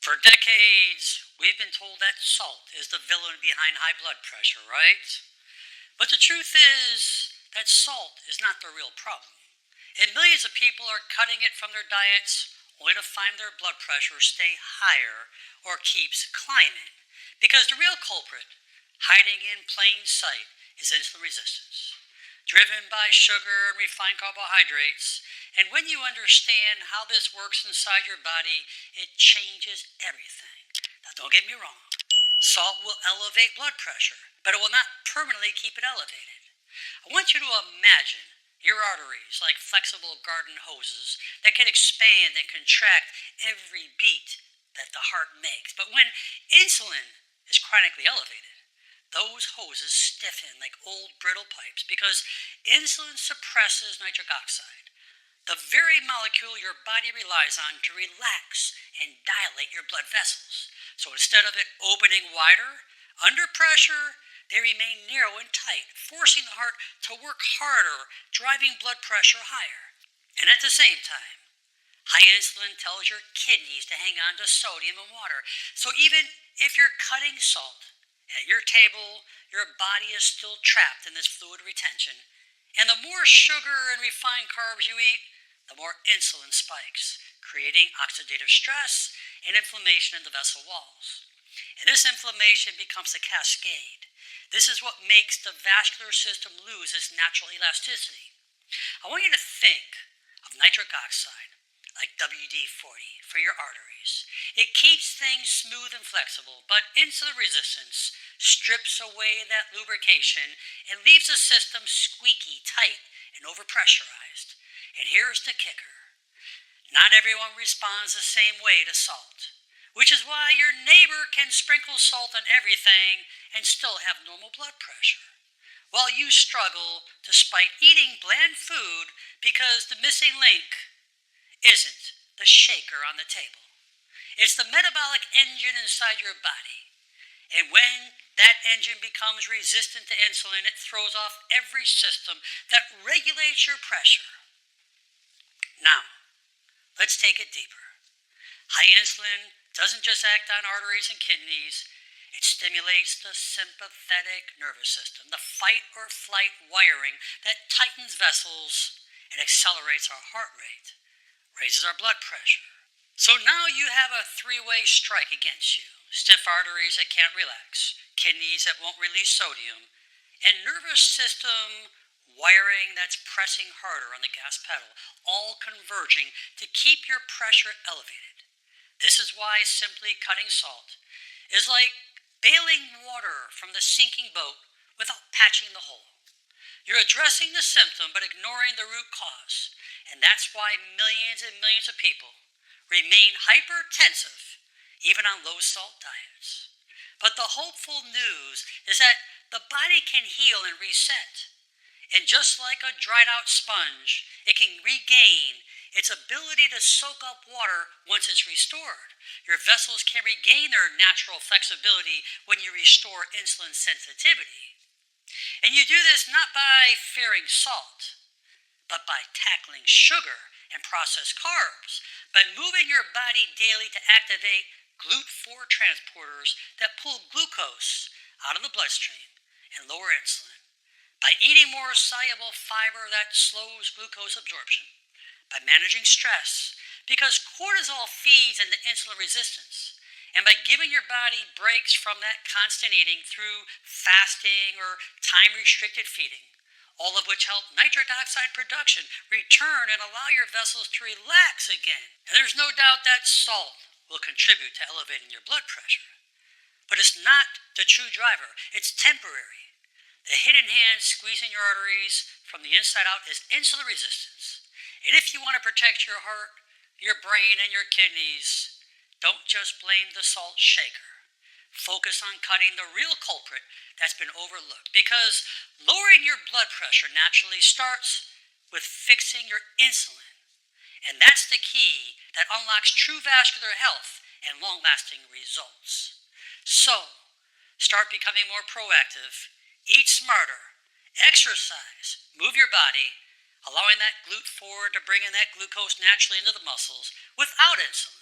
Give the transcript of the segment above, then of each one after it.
For decades, we've been told that salt is the villain behind high blood pressure, right? But the truth is that salt is not the real problem. And millions of people are cutting it from their diets only to find their blood pressure stay higher or keeps climbing. Because the real culprit, hiding in plain sight, is insulin resistance, driven by sugar and refined carbohydrates. And when you understand how this works inside your body, it changes everything. Now, don't get me wrong. Salt will elevate blood pressure, but it will not permanently keep it elevated. I want you to imagine your arteries like flexible garden hoses that can expand and contract every beat that the heart makes. But when insulin is chronically elevated, those hoses stiffen like old brittle pipes because insulin suppresses nitric oxide, the very molecule your body relies on to relax and dilate your blood vessels. So instead of it opening wider, under pressure, they remain narrow and tight, forcing the heart to work harder, driving blood pressure higher. And at the same time, high insulin tells your kidneys to hang on to sodium and water. So even if you're cutting salt at your table, your body is still trapped in this fluid retention. And the more sugar and refined carbs you eat, the more insulin spikes, creating oxidative stress and inflammation in the vessel walls. And this inflammation becomes a cascade. This is what makes the vascular system lose its natural elasticity. I want you to think of nitric oxide like WD-40 for your arteries. It keeps things smooth and flexible, but insulin resistance strips away that lubrication and leaves the system squeaky, tight, and overpressurized. And here's the kicker. Not everyone responds the same way to salt, which is why your neighbor can sprinkle salt on everything and still have normal blood pressure, while you struggle despite eating bland food because the missing link isn't the shaker on the table. It's the metabolic engine inside your body. And when that engine becomes resistant to insulin, it throws off every system that regulates your pressure. Now, let's take it deeper. High insulin doesn't just act on arteries and kidneys, it stimulates the sympathetic nervous system, the fight or flight wiring that tightens vessels and accelerates our heart rate, raises our blood pressure. So now you have a three-way strike against you. Stiff arteries that can't relax, kidneys that won't release sodium, and nervous system wiring that's pressing harder on the gas pedal, all converging to keep your pressure elevated. This is why simply cutting salt is like bailing water from the sinking boat without patching the hole. You're addressing the symptom but ignoring the root cause, and that's why millions and millions of people remain hypertensive even on low-salt diets. But the hopeful news is that the body can heal and reset. And just like a dried-out sponge, it can regain its ability to soak up water once it's restored. Your vessels can regain their natural flexibility when you restore insulin sensitivity. And you do this not by fearing salt, but by tackling sugar and processed carbs, by moving your body daily to activate GLUT4 transporters that pull glucose out of the bloodstream and lower insulin, by eating more soluble fiber that slows glucose absorption, by managing stress, because cortisol feeds into insulin resistance, and by giving your body breaks from that constant eating through fasting or time-restricted feeding, all of which help nitric oxide production return and allow your vessels to relax again. And there's no doubt that salt will contribute to elevating your blood pressure. But it's not the true driver. It's temporary. The hidden hand squeezing your arteries from the inside out is insulin resistance. And if you want to protect your heart, your brain, and your kidneys, don't just blame the salt shaker. Focus on cutting the real culprit that's been overlooked, because lowering your blood pressure naturally starts with fixing your insulin. And that's the key that unlocks true vascular health and long-lasting results. So, start becoming more proactive, eat smarter, exercise, move your body, allowing that GLUT4 to bring in that glucose naturally into the muscles without insulin.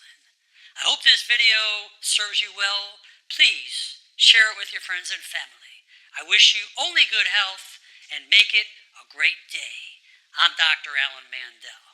I hope this video serves you well. Please share it with your friends and family. I wish you only good health and make it a great day. I'm Dr. Alan Mandel.